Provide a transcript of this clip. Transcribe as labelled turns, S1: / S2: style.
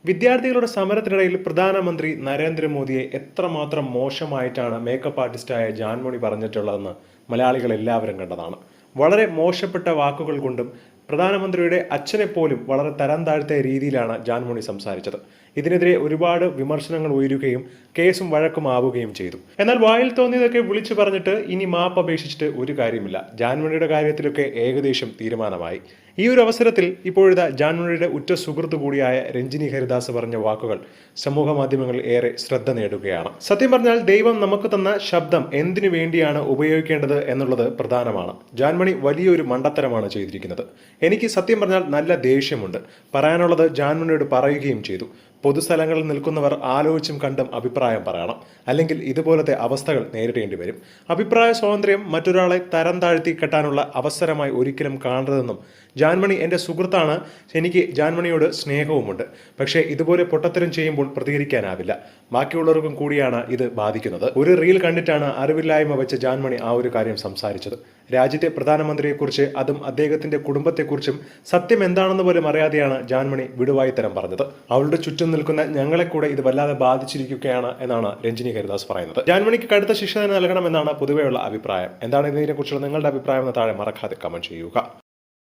S1: വിദ്യാർത്ഥികളുടെ സമരത്തിനിടയിൽ പ്രധാനമന്ത്രി നരേന്ദ്രമോദിയെ എത്രമാത്രം മോശമായിട്ടാണ് മേക്കപ്പ് ആർട്ടിസ്റ്റായ ജാൻമണി പറഞ്ഞിട്ടുള്ളതെന്ന് മലയാളികൾ എല്ലാവരും കണ്ടതാണ്. വളരെ മോശപ്പെട്ട വാക്കുകൾ കൊണ്ടും പ്രധാനമന്ത്രിയുടെ അച്ഛനെ പോലും വളരെ തരം താഴ്ത്തിയ രീതിയിലാണ് ജാൻമണി സംസാരിച്ചത്. ഇതിനെതിരെ ഒരുപാട് വിമർശനങ്ങൾ ഉയരുകയും കേസും വഴക്കും ആവുകയും ചെയ്തു. എന്നാൽ വായിൽ തോന്നിയതൊക്കെ വിളിച്ചു പറഞ്ഞിട്ട് ഇനി മാപ്പ് അപേക്ഷിച്ചിട്ട് ഒരു കാര്യമില്ല. ജാൻമണിയുടെ കാര്യത്തിലൊക്കെ ഏകദേശം തീരുമാനമായി. ഈ ഒരു അവസരത്തിൽ ഇപ്പോഴത്തെ ജാൻമണിയുടെ ഉറ്റ സുഹൃത്തു കൂടിയായ രഞ്ജിനി ഹരിദാസ് പറഞ്ഞ വാക്കുകൾ സമൂഹ മാധ്യമങ്ങളിൽ ഏറെ ശ്രദ്ധ നേടുകയാണ്. സത്യം പറഞ്ഞാൽ ദൈവം നമുക്ക് തന്ന ശബ്ദം എന്തിനു വേണ്ടിയാണ് ഉപയോഗിക്കേണ്ടത് എന്നുള്ളത് പ്രധാനമാണ്. ജാൻമണി വലിയൊരു മണ്ടത്തരമാണ് ചെയ്തിരിക്കുന്നത്. എനിക്ക് സത്യം പറഞ്ഞാൽ നല്ല ദേഷ്യമുണ്ട്. പറയാനുള്ളത് ജാൻമണിയോട് പറയുകയും ചെയ്തു. പൊതുസ്ഥലങ്ങളിൽ നിൽക്കുന്നവർ ആലോചിച്ചും കണ്ടും അഭിപ്രായം പറയണം, അല്ലെങ്കിൽ ഇതുപോലത്തെ അവസ്ഥകൾ നേരിടേണ്ടി വരും. അഭിപ്രായ സ്വാതന്ത്ര്യം മറ്റൊരാളെ തരം താഴ്ത്തി കെട്ടാനുള്ള അവസരമായി ഒരിക്കലും കാണരുതെന്നും, ജാൻമണി എൻ്റെ സുഹൃത്താണ്, എനിക്ക് ജാൻമണിയോട് സ്നേഹവുമുണ്ട്, പക്ഷേ ഇതുപോലെ പൊട്ടത്തരം ചെയ്യുമ്പോൾ പ്രതികരിക്കാനാവില്ല. ബാക്കിയുള്ളവർക്കും കൂടിയാണ് ഇത് ബാധിക്കുന്നത്. ഒരു റീൽ കണ്ടിട്ടാണ് അറിവില്ലായ്മ വെച്ച് ജാൻമണി ആ ഒരു കാര്യം സംസാരിച്ചത്. രാജ്യത്തെ പ്രധാനമന്ത്രിയെക്കുറിച്ച്, അതും അദ്ദേഹത്തിന്റെ കുടുംബത്തെക്കുറിച്ചും സത്യം എന്താണെന്ന് പോലും അറിയാതെയാണ് ജാൻമണി വിടുവായിത്തരം പറഞ്ഞത്. അവളുടെ ചുറ്റും നിൽക്കുന്ന ഞങ്ങളെ കൂടെ ഇത് വല്ലാതെ ബാധിച്ചിരിക്കുകയാണ് എന്നാണ് രഞ്ജിനി ഹരിദാസ് പറയുന്നത്. ജാൻമണിക്ക് കടുത്ത ശിക്ഷ തന്നെ നൽകണമെന്നാണ് പൊതുവെയുള്ള അഭിപ്രായം. എന്താണ് ഇതിനെക്കുറിച്ചുള്ള നിങ്ങളുടെ അഭിപ്രായം എന്ന് താഴെ മറക്കാതെ കമന്റ് ചെയ്യുക.